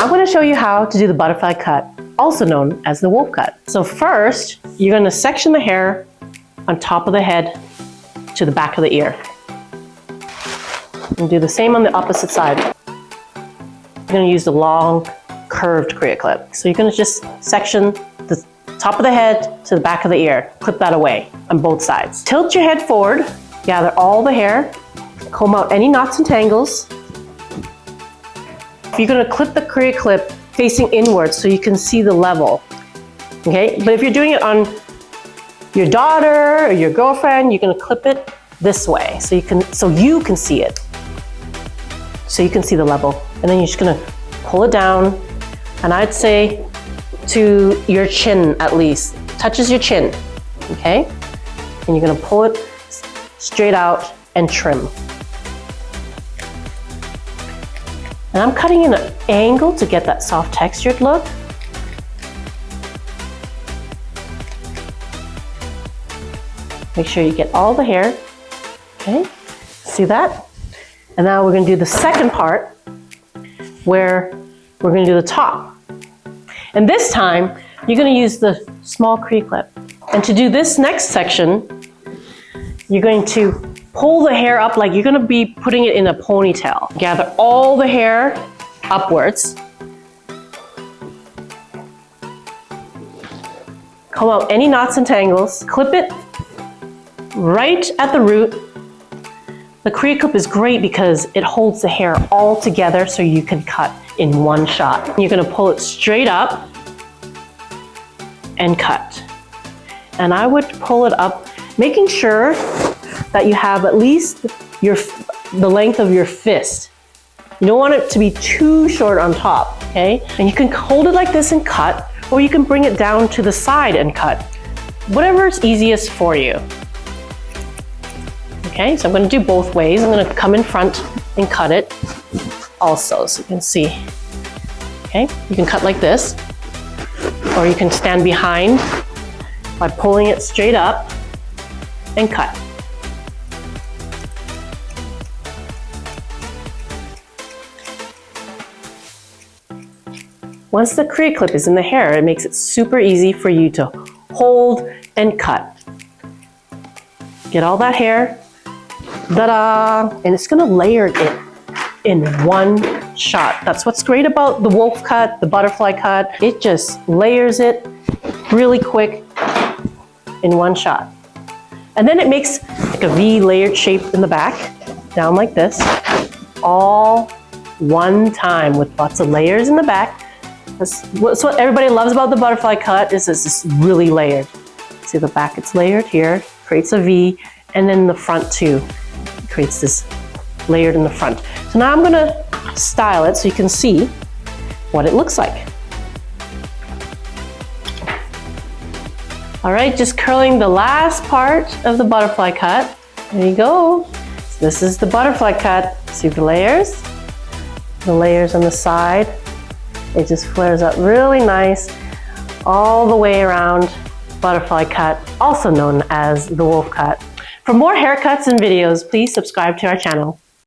I'm going to show you how to do the butterfly cut, also known as the wolf cut. So first, you're going to section the hair on top of the head to the back of the ear. And do the same on the opposite side. You're going to use the long, curved CreaClip. So you're going to just section the top of the head to the back of the ear. Clip that away on both sides. Tilt your head forward, gather all the hair, comb out any knots and tangles. You're going to clip the CreaClip facing inwards so you can see the level. Okay, but if you're doing it on your daughter or your girlfriend, you're going to clip it this way so you can see it. So you can see the level. And then you're just going to pull it down, and I'd say to your chin at least. Touches your chin. Okay? And you're going to pull it straight out and trim. And I'm cutting in an angle to get that soft textured look. Make sure you get all the hair. Okay, see that? And now we're going to do the second part where we're going to do the top. And this time, you're going to use the small CreaClip. And to do this next section, you're going to pull the hair up like you're going to be putting it in a ponytail. Gather all the hair upwards. Comb out any knots and tangles. Clip it right at the root. The CreaClip is great because it holds the hair all together so you can cut in one shot. You're going to pull it straight up and cut. And I would pull it up, making sure that you have at least the length of your fist. You don't want it to be too short on top, okay? And you can hold it like this and cut, or you can bring it down to the side and cut. Whatever is easiest for you. Okay, so I'm going to do both ways. I'm going to come in front and cut it also, so you can see. Okay, you can cut like this, or you can stand behind by pulling it straight up and cut. Once the CreaClip is in the hair, it makes it super easy for you to hold and cut. Get all that hair, ta-da! And it's gonna layer it in one shot. That's what's great about the wolf cut, the butterfly cut. It just layers it really quick in one shot. And then it makes like a V layered shape in the back, down like this, all one time with lots of layers in the back. That's what everybody loves about the butterfly cut is it's really layered. See the back, it's layered here, creates a V, and then the front too. It creates this layered in the front. So now I'm gonna style it so you can see what it looks like. All right, just curling the last part of the butterfly cut. There you go. So this is the butterfly cut. See the layers? The layers on the side. It just flares up really nice all the way around. Butterfly cut, also known as the wolf cut. For more haircuts and videos, please subscribe to our channel.